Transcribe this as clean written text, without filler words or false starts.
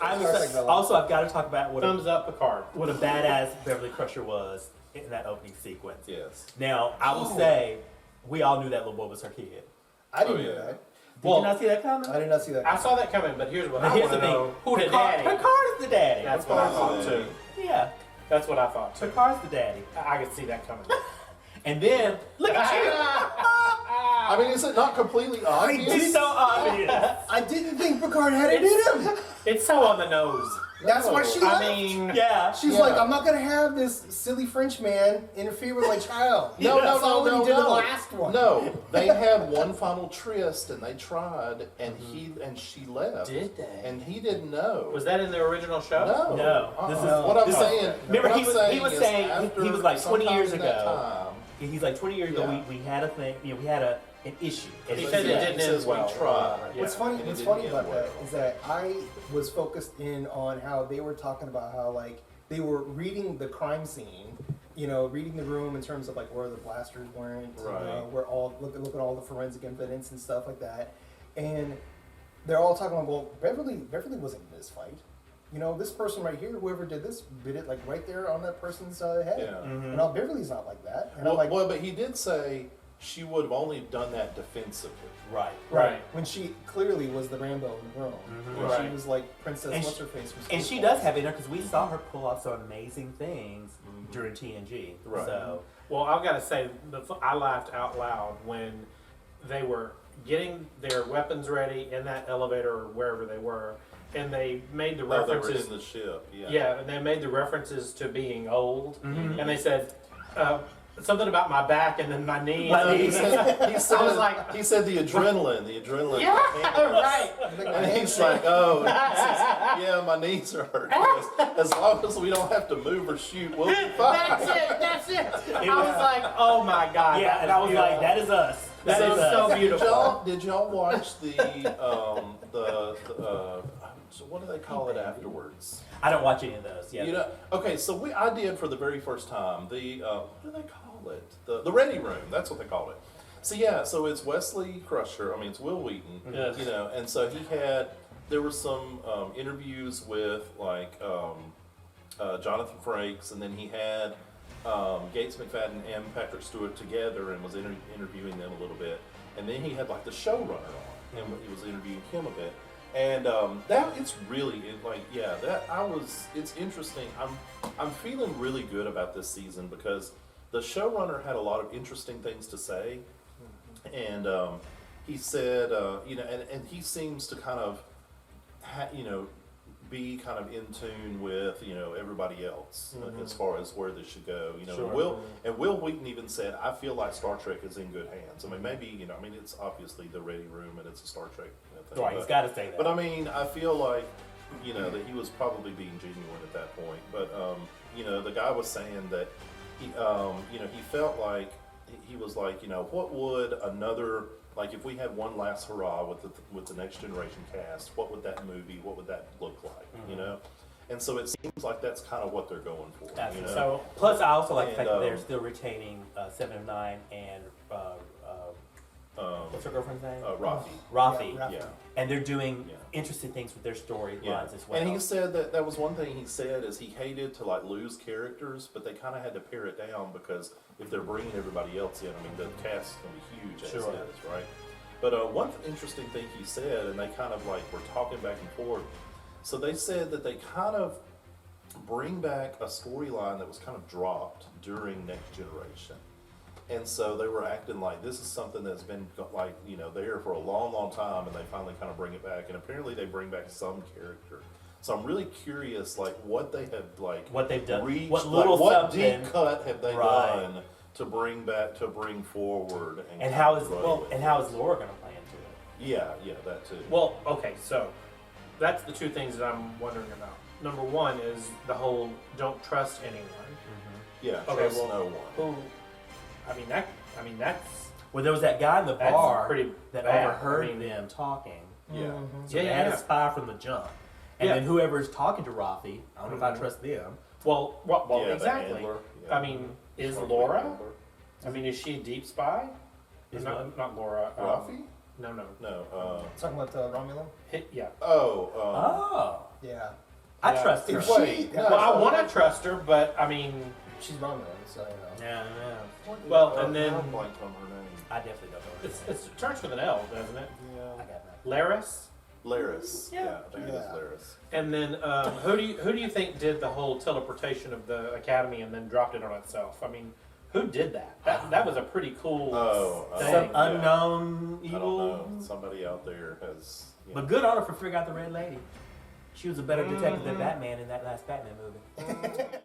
Also, I've got to talk about Thumbs up, Picard. what a badass Beverly Crusher was in that opening sequence. Yes. Now, I will say, we all knew that little boy was her kid. I didn't know that. Did you not see that coming? I did not see that. I saw that coming, but here's what I Here's want the to know. thing. Who the daddy? Picard is the daddy. That's what I thought too. Yeah, That's what I thought too. Picard's the daddy. I could see that coming. And then, look at you. I mean, is it not completely obvious? It's so obvious. I didn't think Picard had it in him. It's so on the nose. That's why she left. I mean, Yeah. She's like, I'm not gonna have this silly French man interfere with my child. No, That's not what he did in the last one. No, they had one final tryst and they tried, and she left. did they? And he didn't know. Was that in the original show? No. No. This is What I'm this is- saying. Remember, what he I'm was is saying after he was like 20 years sometime in that ago. time, He's like 20 years ago. Yeah. We had a thing. You know, we had an issue. And He it said was- it didn't he says end well. we tried. Yeah. What's funny? And it What's didn't funny end about that well. is that I was focused in on how they were talking about how like they were reading the crime scene, you know, reading the room in terms of like where the blasters went, Right. where all look at all the forensic evidence and stuff like that, and they're all talking about, well, Beverly wasn't in this fight. You know, this person right here, whoever did this, did it like right there on that person's head. Yeah. And all Beverly's not like that. And Well, I'm like, but he did say she would have only done that defensively. Right. Right. when she clearly was the Rambo in the room. When Right. she was like Princess And what's her face was And she does have it in her because we saw her pull off some amazing things during TNG. Right. So Well, I've got to say, I laughed out loud when they were getting their weapons ready in that elevator or wherever they were, and they made the Oh, they were references. in the ship. Yeah. Yeah, and they made the references to being old, Mhm. and they said something about my back and then my knees. My No, he knees. said, he said, I was like- he said the adrenaline. Yeah, right. And he's like, oh, yeah, my knees are hurt. As long as we don't have to move or shoot, we'll be fine. That's it. I was like, oh my god. yeah, and I was like, that is us. That is so Did beautiful. y'all watch the so what do they call it afterwards? I don't watch any of those. Yeah. You know, okay, so I did for the very first time the what do they call it? The Ready Room. That's what they called it. So yeah, so it's Wesley Crusher. I mean, it's Will Wheaton. Yes. You know, and so there were some interviews with like Jonathan Frakes, and then he had Gates McFadden and Patrick Stewart together and was interviewing them a little bit, and then he had like the showrunner on, and he was interviewing him a bit. And it's really it's interesting. I'm feeling really good about this season because the showrunner had a lot of interesting things to say, and he said and he seems to kind of be kind of in tune with everybody else as far as where this should go. Sure. Will Wheaton even said, I feel like Star Trek is in good hands. I mean, maybe it's obviously the Ready Room and it's a Star Trek thing. Right, he's got to say that. But I mean, I feel like, that he was probably being genuine at that point. But, the guy was saying that he felt like, he was like, what would another, like if we had one last hurrah with the Next Generation cast, what would that look like, And so it seems like that's kind of what they're going for. So, plus I also like the And, fact that they're still retaining 7 of 9 and what's her girlfriend's name? Rafi. Rafi. Yeah, Yeah. And they're doing Yeah. interesting things with their storylines Yeah. as well. And he said that was one thing he said is he hated to like lose characters, but they kind of had to pare it down because if they're bringing everybody else in, I mean the cast is going to be huge as Sure. it is, right? But one interesting thing he said, and they kind of like were talking back and forth. So they said that they kind of bring back a storyline that was kind of dropped during Next Generation. And so they were acting like this is something that's been like, there for a long, long time, and they finally kind of bring it back. And apparently they bring back some character. So I'm really curious, like what they have like what they've done, reached, what little what something, deep cut have they Right. done to bring forward, and how is run well, with and it. how is Laura going to play into it? Yeah, that too. Well, okay, so that's the two things that I'm wondering about. Number one is the whole don't trust anyone. Yeah, Okay, trust well, no one. Who? That's Well, there was that guy in the That's bar pretty that bad. overheard I mean- them talking. Yeah. So Yeah, they had yeah. a spy from the jump. And Yeah. then whoever's talking to Rafi, I don't know if I trust them. well, Yeah, the exactly. handler, yeah. I mean, is Strong Laura? handler. I mean, is she a deep spy? Is not Laura. Rafi? No. No. Talking about Romulan? Yeah. Oh. Oh. Yeah. I Yeah. trust her. If she, Well, I want to trust her, but I mean, she's wrong though, so you know. Yeah, well, and then I blanked on her name. I definitely don't know. it starts with an L, doesn't it? I Yeah. got that. Laris. Laris. Yeah. Yeah, I think it is Yeah. Laris. And then who do you think did the whole teleportation of the academy and then dropped it on itself? I mean, who did that? That was a pretty cool Oh, thing. Some yeah. unknown I evil. don't know. Somebody out there has. You know. But good on her for figuring out the Red Lady. She was a better detective than Batman in that last Batman movie.